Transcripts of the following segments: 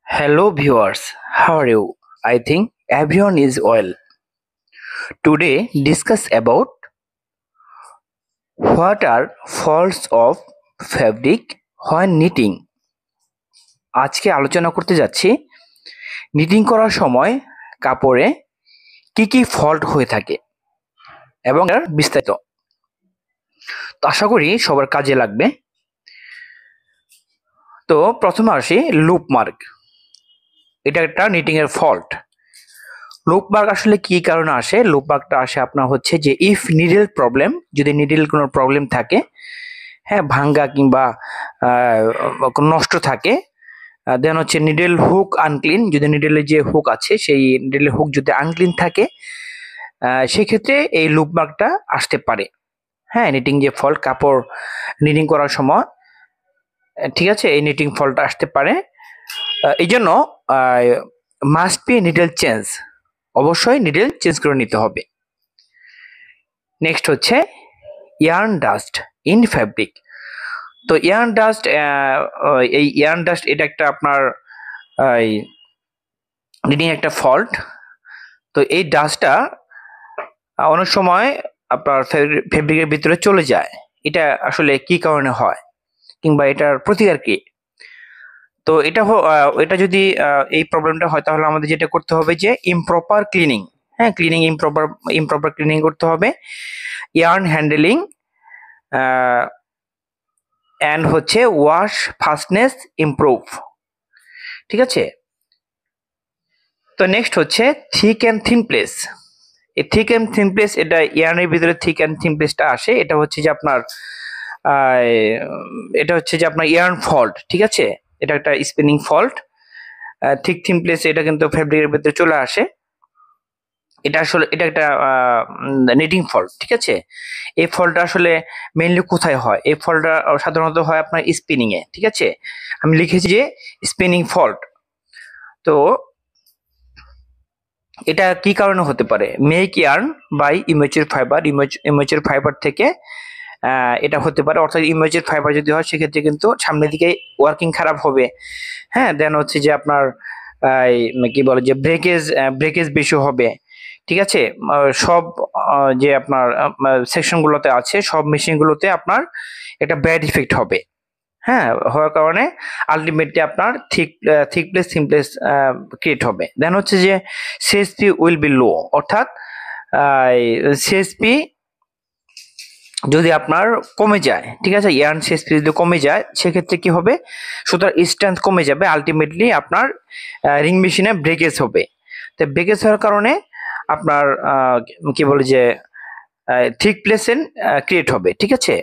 Hello viewers, how are you? I think everyone is well. Today discuss about what are faults of fabric when knitting. আজকে আলোচনা করতে যাচ্ছি knitting করার সময় কাপড়ে কি কি ফল্ট হয়ে থাকে এবং এর বিস্তারিত। তো আশা করি সবার কাজে লাগবে। তো প্রথমে আসি লুপ মার্ক। এটা একটা নিটিং এর ফল্ট। লুপ মার্ক আসলে কি কারণে আসে? লুপ মার্কটা আসে আপনার হচ্ছে যে ইফ নিডল প্রবলেম, যদি নিডল কোনো প্রবলেম থাকে, হ্যাঁ, ভাঙ্গা কিংবা নষ্ট থাকে, দেন হচ্ছে নিডল হুক আনক্লিন, যদি নিডলের যে হুক আছে সেই নিডলের হুক যদি আনক্লিন থাকে সেক্ষেত্রে এই লুপ মার্কটা আসতে পারে। হ্যাঁ, নিটিং যে ফল্ট, কাপড় নিটিং করার সময়, ঠিক আছে, এই নিটিং ফল্টটা আসতে পারে। এই জন্য মাস্ট বি নিডল চেঞ্জ, অবশ্যই নিডল চেঞ্জ করে নিতে হবে। নেক্সট হচ্ছে ইয়ার্ন ডাস্ট ইন ফ্যাব্রিক। তো ইয়ার্ন ডাস্ট, এই ইয়ার্ন ডাস্ট এটা একটা আপনার নিটিং একটা ফল্ট। তো এই ডাস্টটা অনেক সময় আপনার ফেব্রিকের ভিতরে চলে যায়। এটা আসলে কি কারণে হয় কিংবা এটার প্রতিকার কি? তো এটা যদি এই প্রবলেমটা হয় তাহলে আমাদের যেটা করতে হবে যে ইমপ্রপার ক্লিনিং, হ্যাঁ, ইমপ্রপার ক্লিনিং করতে হবে। ইয়ার্ন হ্যান্ডেলিং অ্যান্ড হচ্ছে ওয়াশ ফাস্টনেস ইমপ্রুভ, ঠিক আছে। তো নেক্সট হচ্ছে থিক অ্যান্ড থিন প্লেস। এই থিক অ্যান্ড থিন প্লেস, এটা ইয়ার্নের ভিতরে থিক অ্যান্ড থিন প্লেসটা আসে। এটা হচ্ছে যে আপনার ইয়ার্ন ফল্ট, ঠিক আছে। এটা একটা spinning fault. Thick thin place এটা কিন্তু ফ্যাব্রিকের ভিতরে চলে আসে। এটা একটা নিটিং ফল্ট, ঠিক আছে। এই ফল্টটা আসলে মেইনলি কোথায় হয়? এই ফল্টটা সাধারণত হয় আপনার স্পিনিং এ, ঠিক আছে। আমি লিখেছি যে স্পিনিং ফল্ট। তো এটা কি কারণে হতে পারে? Make yarn by immature fibre, immature fibre থেকে এটা হতে পারে। অর্থাৎ ইমেচুর ফাইবার যদি হয় সেক্ষেত্রে কিন্তু সামনের দিকে ওয়ার্কিং খারাপ হবে। হ্যাঁ, দেন হচ্ছে যে আপনার কি বলে যে ব্রেকেজ বেশি হবে, ঠিক আছে। সব যে আপনার সেকশনগুলোতে আছে, সব মেশিনগুলোতে আপনার একটা ব্যাড ইফেক্ট হবে। হ্যাঁ, হওয়ার কারণে আলটিমেটলি আপনার thick place thin place create হবে। দেন হচ্ছে যে সিএসপি উইল বি লো, অর্থাৎ সিএসপি যদি আপনার কমে যায়, ঠিক আছে, ইয়ার্ন সিএসপি যদি কমে যায় সেক্ষেত্রে কি হবে? সুতরাং স্ট্রেংথ কমে যাবে, আলটিমেটলি আপনার রিং মেশিনে ব্রেকেজ হবে। তো ব্রেকেজ হওয়ার কারণে আপনার কি বলে যে থিক প্লেসেন ক্রিয়েট হবে, ঠিক আছে।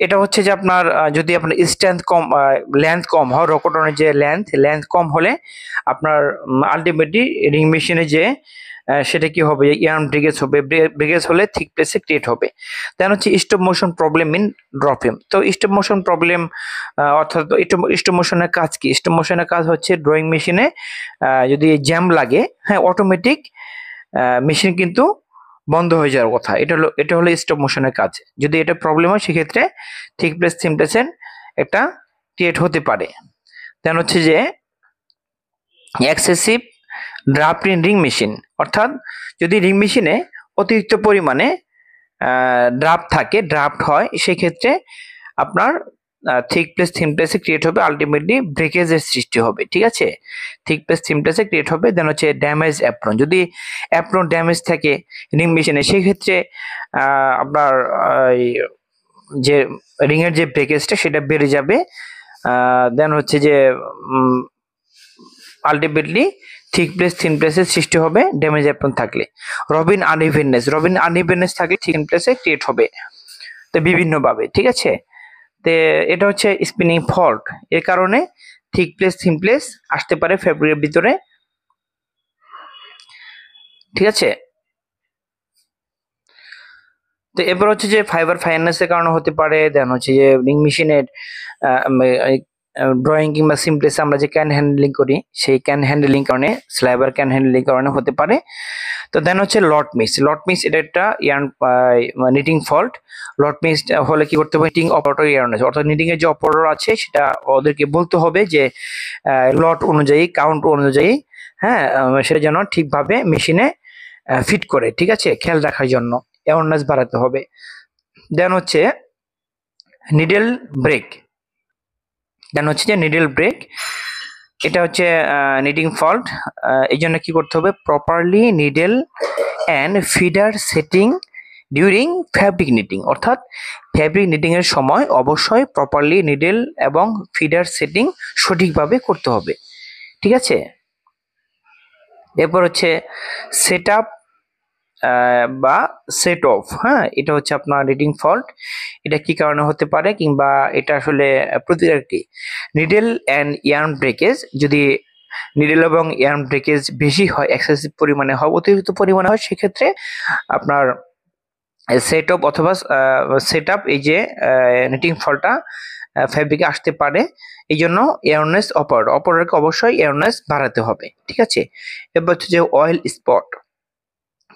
এটা হচ্ছে যে আপনার যদি আপনার স্ট্রেংথ কম, লেন্থ কম হয়, রকটনের যে লেন্থ কম হলে আপনার আলটিমেটলি রিং মেশিনে যে সেটা কি হবে? ইয়ার্ন ব্রেকেজ হবে। ব্রেকেজ হলে থিক প্লেসে ক্রিয়েট হবে। দেন হচ্ছে stop motion problem in dropping. তো স্টপ মোশন প্রবলেম অর্থাৎ স্টপ মোশনের কাজ কি? স্টপ মোশনের কাজ হচ্ছে ড্রয়িং মেশিনে যদি জ্যাম লাগে, হ্যাঁ, অটোমেটিক মেশিন কিন্তু বন্ধ হয়ে যাওয়ার কথা। এটা হলো স্টপ মোশনের কাজ। যদি এটা প্রবলেম হয় সেক্ষেত্রে থিক প্লেস থিন প্লেসের একটা ক্রিয়েট হতে পারে। দেন হচ্ছে যে excessive draft in ring machine, অর্থাৎ যদি রিং মেশিনে অতিরিক্ত পরিমাণে ড্রাফট হয় সেক্ষেত্রে আপনার থিক প্লেস থিন প্লেসে ক্রিয়েট হবে, আলটিমেটলি ব্রেকেজের সৃষ্টি হবে, ঠিক আছে। থিক প্লেস থিন প্লেসে ক্রিয়েট হবে। দেন হচ্ছে ড্যামেজ অ্যাপ্রন, যদি অ্যাপ্রন ড্যামেজ থাকে রিং মেশিনে সেক্ষেত্রে আপনার যে রিংয়ের যে ব্রেকেজটা সেটা বেড়ে যাবে। দেন হচ্ছে যে আলটিমেটলি থিক প্লেস থিন প্লেসের সৃষ্টি হবে ড্যামেজ অ্যাপ্রন থাকলে। রবিন আনইভেননেস থাকলে থিন প্লেসে ক্রিয়েট হবে। তো বিভিন্নভাবে, ঠিক আছে। তো এটা হচ্ছে স্পিনিং ফল্ট। এর কারণে থিক প্লেস থিন প্লেস আসতে পারে ফেব্রিকের ভিতরে, ঠিক আছে। তো এবার হচ্ছে যে ফাইবার ফাইনাসের কারণে হতে পারে। দেন হচ্ছে যে রিং মেশিনের ড্রয়িং কিংবা সিমপ্লেসে আমরা যে ক্যান হ্যান্ডলিং করি সেই ক্যান হ্যান্ডলিং কারণে, স্লাইবার ক্যান হ্যান্ডলিং কারণে হতে পারে। তো দেন হচ্ছে লট মিস এটা একটা ইয়ার্ন নিটিং ফল্ট। লট মিস হলে কি করতে হবে, নিটিং অপারেটর ইয়ারনেস, অর্থাৎ নিটিং এর যে অপারেটর আছে সেটা ওদেরকে বলতে হবে যে লট অনুযায়ী কাউন্ট অনুযায়ী, হ্যাঁ, সেটা যেন ঠিকভাবে মেশিনে ফিট করে, ঠিক আছে, খেয়াল রাখার জন্য অ্যাওয়ারনেস বাড়াতে হবে। দেন হচ্ছে নিডেল ব্রেক। এটা হচ্ছে নিডিং ফল্ট। এই জন্য কি করতে হবে, properly needle and feeder setting during fabric knitting, অর্থাৎ ফ্যাব্রিক নিটিং এর সময় অবশ্যই প্রপারলি নিডেল এবং ফিডার সেটিং সঠিকভাবে করতে হবে, ঠিক আছে। এরপর হচ্ছে সেট আপ বা সেট অফ, হ্যাঁ, এটা হচ্ছে আপনার নিটিং ফল্ট। এটা কি কারণে হতে পারে, কিংবা এটা আসলে প্রতিকার কি। নিডেল অ্যান্ড ইয়ার্ন ব্রেকেজ, যদি নিডেল এবং ইয়ার্ন ব্রেকেজ বেশি হয়, এক্সেসিভ পরিমাণে হয়, অতিরিক্ত পরিমাণে হয়, সেক্ষেত্রে আপনার সেট অফ অথবা সেট আপ, এই যে নিটিং ফলটা ফ্যাব্রিকে আসতে পারে। এই জন্য এয়ারনেস অপারেটরকে অবশ্যই এয়ারনেস বাড়াতে হবে, ঠিক আছে। এবার হচ্ছে যে অয়েল স্পট।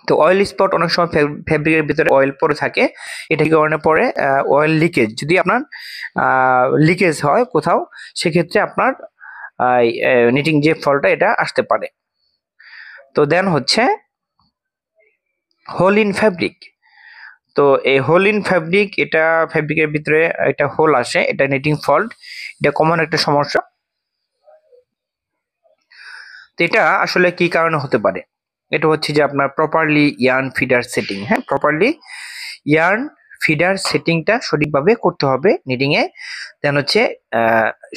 তো অয়েল স্পট অনেক সময় ফ্যাব্রিকের ভিতরে অয়েল পড়ে থাকে, এটা কি কারণে পড়ে, অয়েল লিকেজ। যদি আপনার লিকেজ হয় কোথাও, সেক্ষেত্রে আপনার নিটিং যে ফলটা এটা আসতে পারে। তো দেন হচ্ছে হোল ইন ফ্যাব্রিক। তো এই হোল ইন ফ্যাব্রিক, এটা ফ্যাব্রিকের ভিতরে একটা হোল আসে, এটা নিটিং ফল্ট, এটা কমন একটা সমস্যা। তো এটা আসলে কি কারণে হতে পারে, এটা হচ্ছে যে আপনার প্রপারলি ইয়ার্ন ফিডার সেটিং, হ্যাঁ, প্রপারলি ইয়ার্ন ফিডার সেটিংটা সঠিকভাবে করতে হবে নিটিং এ। দেন হচ্ছে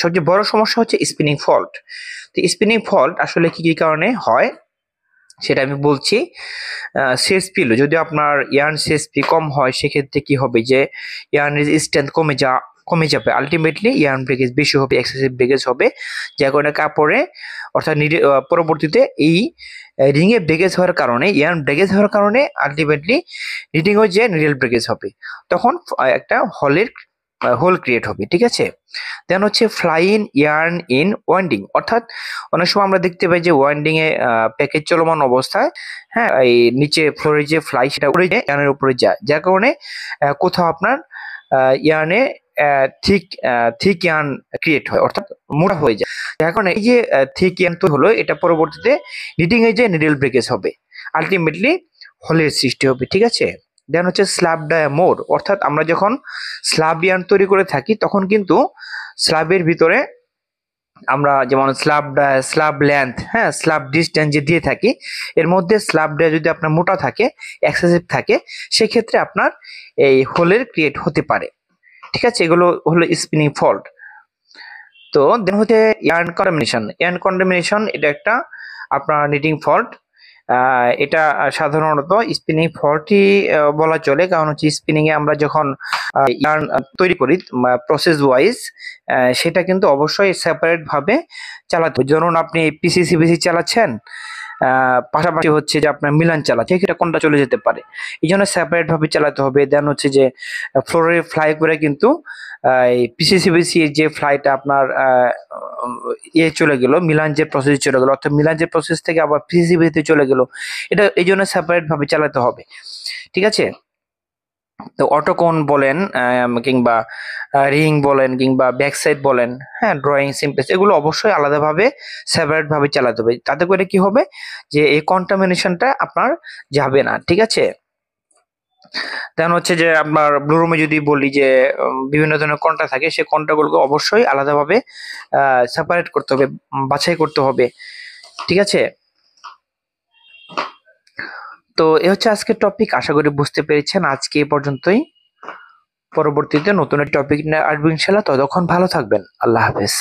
সবচেয়ে বড় সমস্যা হচ্ছে স্পিনিং ফল্ট। তো স্পিনিং ফল্ট আসলে কি কি কারণে হয় সেটা আমি বলছি। সিএসপি যদি আপনার ইয়ার্ন সিএসপি কম হয়, সেক্ষেত্রে কি হবে যে ইয়ার্নের স্ট্রেংথ কমে যাবে, আলটিমেটলি ইয়ার্ন ব্রেকেজ বেশি হবে, এক্সেসিভ ব্রেকেজ হবে, যার কারণে কাপড়ে অর্থাৎ পরবর্তীতে এই রিং এ ব্রেকেজ হওয়ার কারণে, ইয়ার্ন ব্রেকেজ হওয়ার কারণে আলটিমেটলি নিটিং এর যে নিডল ব্রেকেজ হবে, তখন একটা হোল ক্রিয়েট হবে, ঠিক আছে। দেন হচ্ছে ফ্লাইং ইয়ার্ন ইন ওয়াইন্ডিং, অর্থাৎ অনেক সময় আমরা দেখতে পাই যে ওয়াইন্ডিং এ প্যাকেজ চলমান অবস্থায়, হ্যাঁ, এই নিচে ফ্লোরে যে ফ্লাই সেটা উড়ে যায়, ইয়ার্নের উপরে যায়, যার কারণে কোথাও আপনার ইয়ার্নে থিক ইয়ার্ন ক্রিয়েট হয়, অর্থাৎ মোটা হয়ে যায়। যার কারণে এই যে থিক ইয়ার্ন তো হলো, এটা পরবর্তীতে নিটিং এ যে নিডল ব্রেকেজ হবে, আলটিমেটলি হোলের সৃষ্টি হবে, ঠিক আছে। দেন হচ্ছে স্ল্যাব ডায়ামোর, অর্থাৎ আমরা যখন স্ল্যাব ইয়ার্ন তৈরি করে থাকি, তখন কিন্তু স্ল্যাবের ভিতরে আমরা যেমন স্ল্যাব লেন্থ, হ্যাঁ, স্ল্যাব ডিস্টেন্স যে দিয়ে থাকি, এর মধ্যে স্ল্যাবটা যদি আপনার মোটা থাকে, এক্সেসিভ থাকে, সেক্ষেত্রে আপনার এই হোলের ক্রিয়েট হতে পারে, ঠিক আছে। এগুলো হলো স্পিনিং ফল্ট। তো দেন হচ্ছে ইয়ার্ন কন্টামিনেশন, এটা একটা আপনার নিটিং ফল্ট। এটা সাধারণত স্পিনিং ফল্টই বলা চলে, কারণ হচ্ছে স্পিনিং এ আমরা যখন ইয়ার্ন তৈরি করি প্রসেস ওয়াইজ, সেটা কিন্তু অবশ্যই সেপারেট ভাবে চালাতে হবে। ধরুন আপনি পিসিসিবিসি চালাচ্ছেন, পাশাপাশি হচ্ছে যে আপনার মিলান চালাচ্ছে, সেটা কোনটা চলে যেতে পারে, এই জন্য সেপারেট ভাবে চালাতে হবে। দেন হচ্ছে যে ফ্লোরে ফ্লাই করে কিন্তু পিসিসিবিসি যে ফ্লাইটা আপনার চলে গেল, মিলান যে প্রসেস চলে গেল, অর্থাৎ মিলান যে প্রসেস থেকে আবার পিসিসিবিতে চলে গেল, এটা এই জন্য সেপারেট ভাবে চালাতে হবে, ঠিক আছে। তো অটোকোন বলেন, কিংবা রিং বলেন, কিংবা ব্যাক সাইড বলেন, হ্যাঁ, ড্রয়িং সিমপ্লেক্স, এগুলো অবশ্যই আলাদাভাবে সেপারেট ভাবে চালাতে হবে। তাতে করে কি হবে যে এই কন্টামিনেশনটা আপনার যাবে না, ঠিক আছে। দেন হচ্ছে যে আপনার ব্লু রুমে যদি বলি যে বিভিন্ন ধরনের কন্টা থাকে, সেই কন্টাগুলোকে অবশ্যই আলাদাভাবে সেপারেট করতে হবে, বাছাই করতে হবে, ঠিক আছে। তো এ হচ্ছে আজকের টপিক, আশা করি বুঝতে পেরেছেন। আজকে এই পর্যন্তই, পরবর্তীতে নতুন টপিক নিয়ে আসবো ইনশাল্লাহ। ততক্ষণ ভালো থাকবেন, আল্লাহ হাফেজ।